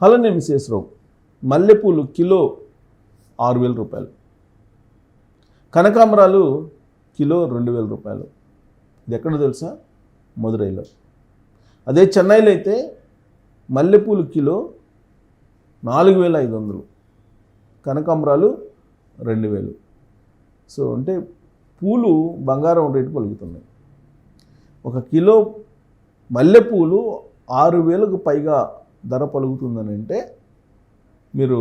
అలానే విశేషరావు మల్లెపూలు కిలో 6,000 రూపాయలు, కనకాంబరాలు కిలో 2,000 రూపాయలు. ఇది ఎక్కడ తెలుసా? మదురైలో. అదే చెన్నైలో అయితే మల్లెపూలు కిలో 4,500, కనకాంబరాలు 2,000. సో అంటే పూలు బంగారం రేటు పలుకుతున్నాయి. ఒక కిలో మల్లెపూలు 6,000కు పైగా ధర పలుకుతుందని అంటే మీరు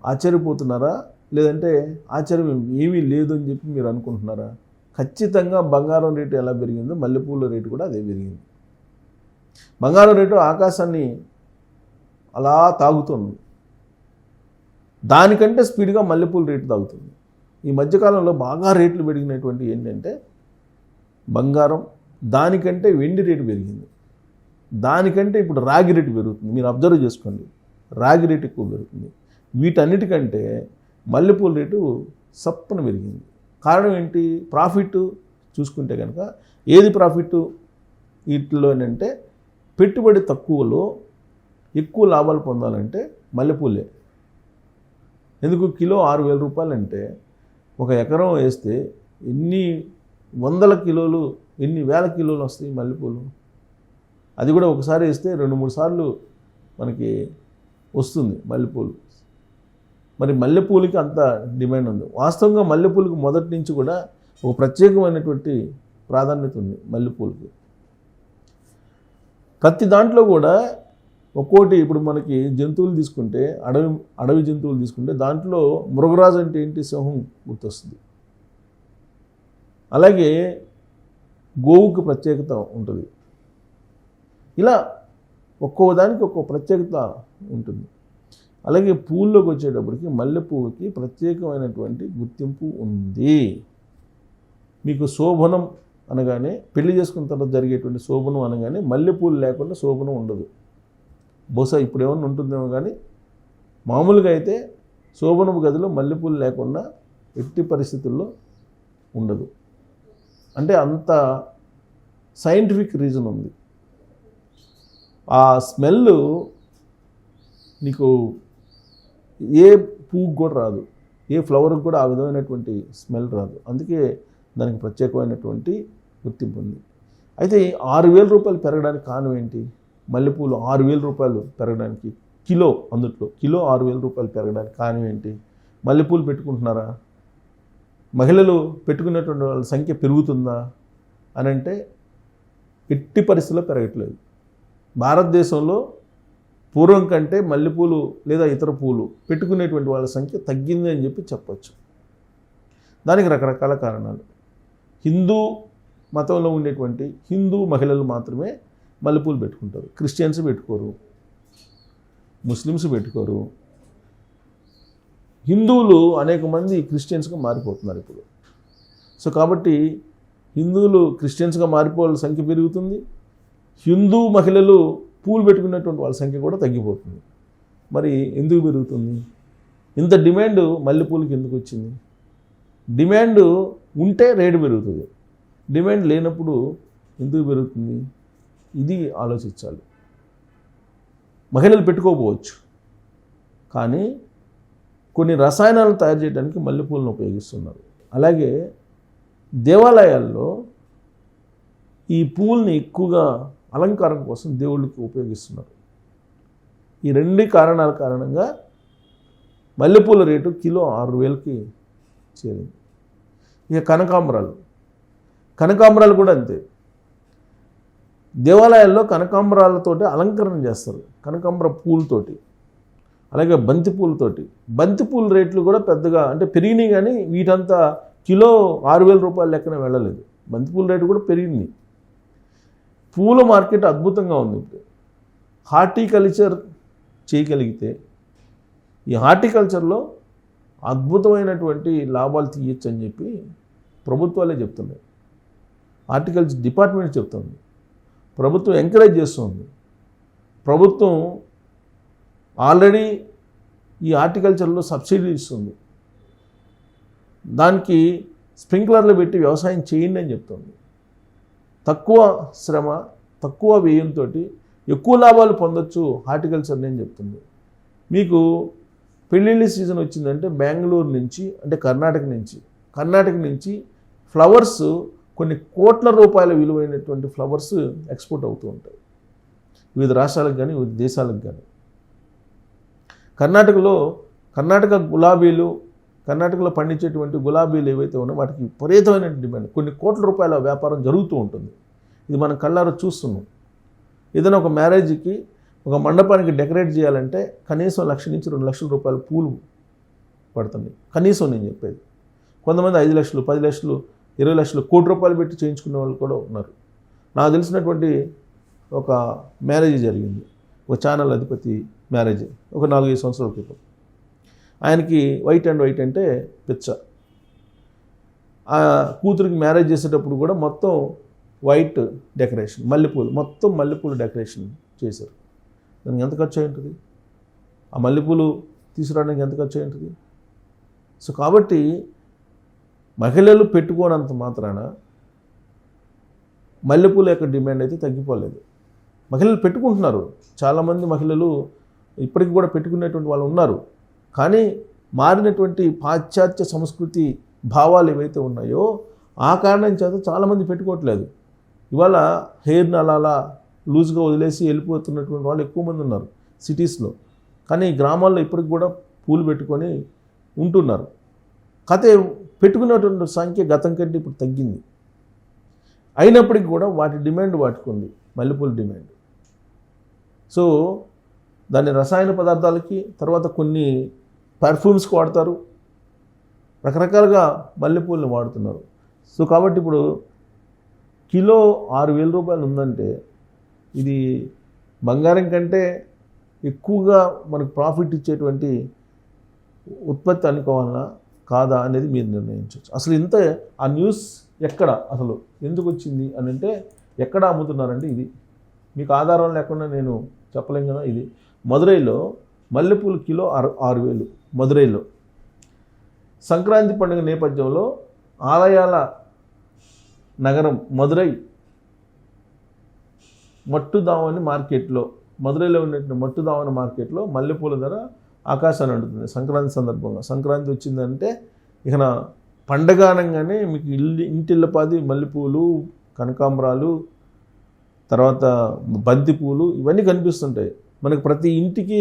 ఆశ్చర్యపోతున్నారా? లేదంటే ఆశ్చర్యం ఏమీ లేదు అని చెప్పి మీరు అనుకుంటున్నారా? ఖచ్చితంగా బంగారం రేటు ఎలా పెరిగిందో మల్లెపూల రేటు కూడా అదే పెరిగింది. బంగారం రేటు ఆకాశాన్ని అలా తాగుతుంది, దానికంటే స్పీడ్గా మల్లెపూల రేటు తాగుతుంది. ఈ మధ్యకాలంలో బాగా రేట్లు పెరిగినటువంటి ఏంటంటే బంగారం, దానికంటే వెండి రేటు పెరిగింది, దానికంటే ఇప్పుడు రాగి రేటు పెరుగుతుంది. మీరు అబ్జర్వ్ చేసుకోండి, రాగి రేటు ఎక్కువ పెరుగుతుంది. వీటన్నిటికంటే మల్లెపూల రేటు సప్పన పెరిగింది. కారణం ఏంటి? ప్రాఫిట్ చూసుకుంటే కనుక ఏది ప్రాఫిట్ వీటిలో అంటే పెట్టుబడి తక్కువలో ఎక్కువ లాభాలు పొందాలంటే మల్లెపూలే. ఎందుకు? కిలో 6,000 రూపాయలు అంటే ఒక ఎకరం వేస్తే ఎన్ని వందల కిలోలు, ఎన్ని వేల కిలోలు వస్తాయి మల్లెపూలు. అది కూడా ఒకసారి వేస్తే 2-3 సార్లు మనకి వస్తుంది మల్లెపూలు. మరి మల్లెపూలకి అంత డిమాండ్ ఉంది. వాస్తవంగా మల్లెపూలకి మొదటి నుంచి కూడా ఒక ప్రత్యేకమైనటువంటి ప్రాధాన్యత ఉంది మల్లెపూలకి. ప్రతి దాంట్లో కూడా ఒక్కోటి, ఇప్పుడు మనకి జంతువులు తీసుకుంటే అడవి జంతువులు తీసుకుంటే దాంట్లో మృగరాజు అంటే ఏంటి? సింహం గుర్తొస్తుంది. అలాగే గోవుకి ప్రత్యేకత ఉంటుంది. ఇలా ఒక్కో దానికి ఒక్కో ప్రత్యేకత ఉంటుంది. అలాగే పూల్లోకి వచ్చేటప్పటికి మల్లెపూలకి ప్రత్యేకమైనటువంటి గుర్తింపు ఉంది. మీకు శోభనం అనగానే, పెళ్లి చేసుకున్న తర్వాత జరిగేటువంటి శోభనం అనగానే మల్లెపూలు లేకుండా శోభనం ఉండదు. బహుశా ఇప్పుడు ఏమన్నా ఉంటుందేమో కానీ మామూలుగా అయితే శోభనపు గదిలో మల్లెపూలు లేకుండా ఎట్టి పరిస్థితుల్లో ఉండదు. అంటే అంత సైంటిఫిక్ రీజన్ ఉంది. ఆ స్మెల్ నీకు ఏ పువ్వుకు కూడా రాదు, ఏ ఫ్లవర్కి కూడా ఆ విధమైనటువంటి స్మెల్ రాదు. అందుకే దానికి ప్రత్యేకమైనటువంటి గుర్తింపు ఉంది. అయితే 6,000 రూపాయలు పెరగడానికి కారణం ఏంటి? మల్లెపూలు 6,000 రూపాయలు పెరగడానికి కిలో, అందుట్లో కిలో 6,000 రూపాయలు పెరగడానికి కారణం ఏంటి? మల్లెపూలు పెట్టుకుంటున్నారా? మహిళలు పెట్టుకునేటువంటి వాళ్ళ సంఖ్య పెరుగుతుందా అని అంటే ఎట్టి పరిస్థితుల్లో పెరగట్లేదు. భారతదేశంలో పూర్వం కంటే మల్లెపూలు లేదా ఇతర పూలు పెట్టుకునేటువంటి వాళ్ళ సంఖ్య తగ్గింది అని చెప్పి చెప్పచ్చు. దానికి రకరకాల కారణాలు. హిందూ మతంలో ఉండేటువంటి హిందూ మహిళలు మాత్రమే మల్లెపూలు పెట్టుకుంటారు. క్రిస్టియన్స్ పెట్టుకోరు, ముస్లిమ్స్ పెట్టుకోరు. హిందువులు అనేక మంది క్రిస్టియన్స్గా మారిపోతున్నారు ఇప్పుడు. సో కాబట్టి హిందువులు క్రిస్టియన్స్గా మారిపోవాల సంఖ్య పెరుగుతుంది. హిందూ మహిళలు పూలు పెట్టుకున్నటువంటి వాళ్ళ సంఖ్య కూడా తగ్గిపోతుంది. మరి ఎందుకు పెరుగుతుంది? ఇంత డిమాండ్ మల్లెపూలకి ఎందుకు వచ్చింది? డిమాండ్ ఉంటే రేటు పెరుగుతుంది, డిమాండ్ లేనప్పుడు ఎందుకు పెరుగుతుంది? ఇది ఆలోచించాలి. మహిళలు పెట్టుకోకపోవచ్చు, కానీ కొన్ని రసాయనాలు తయారు చేయడానికి మల్లెపూలను ఉపయోగిస్తున్నారు. అలాగే దేవాలయాల్లో ఈ పూల్ని ఎక్కువగా అలంకారం కోసం దేవుళ్ళకి ఉపయోగిస్తున్నారు. ఈ 2 కారణాల కారణంగా మల్లెపూల రేటు కిలో 6,000కి చేరింది. ఇక కనకాంబరాలు కూడా అంతే. దేవాలయాల్లో కనకాంబరాలతోటి అలంకరణ చేస్తారు, కనకాంబర పూలతోటి. అలాగే బంతి పూలతోటి. బంతి పూల రేట్లు కూడా పెద్దగా అంటే పెరిగినాయి, కానీ వీటంతా కిలో 6,000 రూపాయల లెక్కన వెళ్ళలేదు. బంతిపూల రేటు కూడా పెరిగింది. పూల మార్కెట్ అద్భుతంగా ఉంది. ఇప్పుడు హార్టికల్చర్ చేయగలిగితే ఈ హార్టికల్చర్లో అద్భుతమైనటువంటి లాభాలు తీయచ్చు అని చెప్పి ప్రభుత్వాలే చెప్తున్నాయి. హార్టికల్చర్ డిపార్ట్మెంట్ చెప్తుంది, ప్రభుత్వం ఎంకరేజ్ చేస్తుంది. ప్రభుత్వం ఆల్రెడీ ఈ హార్టికల్చర్లో సబ్సిడీ ఇస్తుంది. దానికి స్ప్రింక్లర్లు పెట్టి వ్యవసాయం చేయండి అని చెప్తుంది. తక్కువ శ్రమ, తక్కువ వ్యయంతో ఎక్కువ లాభాలు పొందొచ్చు హార్టికల్చర్ నేను చెప్తుంది. మీకు పెళ్ళిళ్ళ సీజన్ వచ్చిందంటే బెంగళూరు నుంచి అంటే కర్ణాటక నుంచి ఫ్లవర్స్ కొన్ని కోట్ల రూపాయల విలువైనటువంటి ఫ్లవర్స్ ఎక్స్పోర్ట్ అవుతూ ఉంటాయి వివిధ రాష్ట్రాలకు కానీ వివిధ దేశాలకు కానీ. కర్ణాటకలో పండించేటువంటి గులాబీలు ఏవైతే ఉన్నాయో వాటికి విపరీతమైన డిమాండ్, కొన్ని కోట్ల రూపాయల వ్యాపారం జరుగుతూ ఉంటుంది. ఇది మనం కళ్ళారా చూస్తున్నాం. ఏదైనా ఒక మ్యారేజ్కి ఒక మండపానికి డెకరేట్ చేయాలంటే కనీసం 1,00,000 నుంచి 2,00,000 రూపాయల పూలు పడుతుంది కనీసం. నేను చెప్పేది కొంతమంది 5 లక్షలు 10 లక్షలు 20 లక్షలు కోటి రూపాయలు పెట్టి చేయించుకునే వాళ్ళు కూడా ఉన్నారు. నాకు తెలిసినటువంటి ఒక మ్యారేజ్ జరిగింది, ఒక ఛానల్ అధిపతి మ్యారేజ్ ఒక 4-5 సంవత్సరాల క్రితం. ఆయనకి వైట్ అంటే పిచ్చ. ఆ కూతురికి మ్యారేజ్ చేసేటప్పుడు కూడా మొత్తం వైట్ డెకరేషన్, మల్లెపూలు డెకరేషన్ చేశారు. దానికి ఎంత ఖర్చు అయి ఉంటుంది? ఆ మల్లెపూలు తీసుకురావడానికి ఎంత ఖర్చు అయి ఉంటుంది? సో కాబట్టి మహిళలు పెట్టుకోనంత మాత్రాన మల్లెపూల యొక్క డిమాండ్ అయితే తగ్గిపోలేదు. మహిళలు పెట్టుకుంటున్నారు, చాలామంది మహిళలు ఇప్పటికి కూడా పెట్టుకునేటువంటి వాళ్ళు ఉన్నారు. కానీ మారినటువంటి పాశ్చాత్య సంస్కృతి భావాలు ఏవైతే ఉన్నాయో ఆ కారణం చేత చాలామంది పెట్టుకోవట్లేదు. ఇవాళ హెయిర్ని అలా లూజ్గా వదిలేసి వెళ్ళిపోతున్నటువంటి వాళ్ళు ఎక్కువ మంది ఉన్నారు సిటీస్లో. కానీ గ్రామాల్లో ఇప్పటికి కూడా పూలు పెట్టుకొని ఉంటున్నారు. కథే పెట్టుకునేటువంటి సంఖ్య గతం కంటే ఇప్పుడు తగ్గింది. అయినప్పటికీ కూడా వాటి డిమాండ్ వాటికి ఉంది, మల్లెపూల డిమాండ్. సో దాన్ని రసాయన పదార్థాలకి, తర్వాత కొన్ని పర్ఫ్యూమ్స్కి వాడతారు, రకరకాలుగా మల్లెపూలని వాడుతున్నారు. సో కాబట్టి ఇప్పుడు కిలో 6,000 రూపాయలు ఉందంటే ఇది బంగారం కంటే ఎక్కువగా మనకు ప్రాఫిట్ ఇచ్చేటువంటి ఉత్పత్తి అనుకోవాలన్నా కాదా అనేది మీరు నిర్ణయించవచ్చు. అసలు ఇంత ఆ న్యూస్ ఎక్కడ అసలు ఎందుకు వచ్చింది అని అంటే ఎక్కడ అమ్ముతున్నారంటే ఇది మీకు ఆధారం లేకుండా నేను చెప్పలేం కదా. ఇది మదురైలో మల్లెపూలు కిలో 6,000 మదురైలో. సంక్రాంతి పండుగ నేపథ్యంలో ఆలయాల నగరం మదురై మట్టుదావని మార్కెట్లో, మదురైలో ఉన్నటువంటి మట్టుదావని మార్కెట్లో మల్లెపూల ధర ఆకాశాన్ని అంటుతుంది సంక్రాంతి సందర్భంగా. సంక్రాంతి వచ్చిందంటే ఇక పండగ అనగానే మీకు ఇంటిల్లపాది మల్లెపూలు, కనకాంబరాలు, తర్వాత బంతిపూలు ఇవన్నీ కనిపిస్తుంటాయి మనకు. ప్రతి ఇంటికి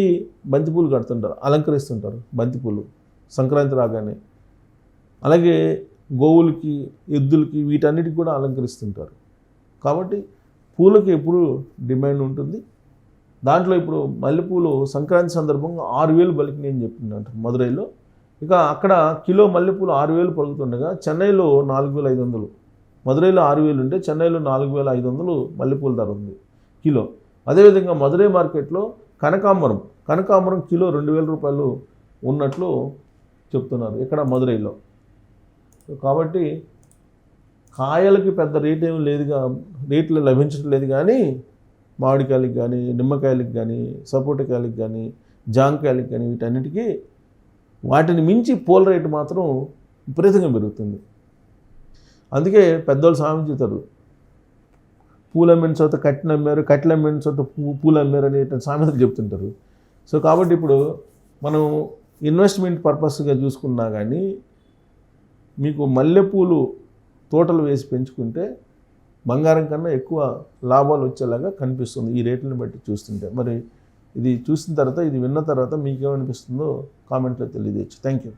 బంతిపూలు కడుతుంటారు, అలంకరిస్తుంటారు బంతిపూలు సంక్రాంతి రాగానే. అలాగే గోవులకి, ఎద్దులకి, వీటన్నిటికి కూడా అలంకరిస్తుంటారు. కాబట్టి పూలకి ఎప్పుడు డిమాండ్ ఉంటుంది. దాంట్లో ఇప్పుడు మల్లెపూలు సంక్రాంతి సందర్భంగా 6,000 పలికినాయి అని చెప్పిందంట మదురైలో. ఇక అక్కడ కిలో మల్లెపూలు 6,000 పలుకుతుండగా చెన్నైలో 4,500, మదురైలో 6,000 ఉంటే చెన్నైలో 4,500 మల్లెపూల ధర ఉంది కిలో. అదేవిధంగా మదురై మార్కెట్లో కనకాంబరం కిలో 2,000 రూపాయలు ఉన్నట్లు చెప్తున్నారు ఇక్కడ మదురైలో. కాబట్టి కాయలకి పెద్ద రేట్ ఏమి లేదుగా, రేట్లు లభించడం లేదు. కానీ మామిడికాయలకి కానీ, నిమ్మకాయలకి కానీ, సపోటాకాయలకి కానీ, జాంకాయలకి కానీ వీటన్నిటికీ వాటిని మించి పూల రేటు మాత్రం విపరీతంగా పెరుగుతుంది. అందుకే పెద్దవాళ్ళు సామెత చెప్తారు, పూలు అమ్మిన చోట కట్టెలు అమ్మారు, కట్టెలు అమ్మిన చోట పూలు అమ్మారు అనే సామెతలు చెప్తుంటారు. సో కాబట్టి ఇప్పుడు మనం ఇన్వెస్ట్మెంట్ పర్పస్గా చూసుకున్నా కానీ మీకు మల్లెపూలు తోటలు వేసి పెంచుకుంటే బంగారం కన్నా ఎక్కువ లాభాలు వచ్చేలాగా కనిపిస్తుంది ఈ రేట్లను బట్టి చూస్తుంటే. మరి ఇది చూసిన తర్వాత, ఇది విన్న తర్వాత మీకేమనిపిస్తుందో కామెంట్లో తెలియజేయచ్చు. Thank you.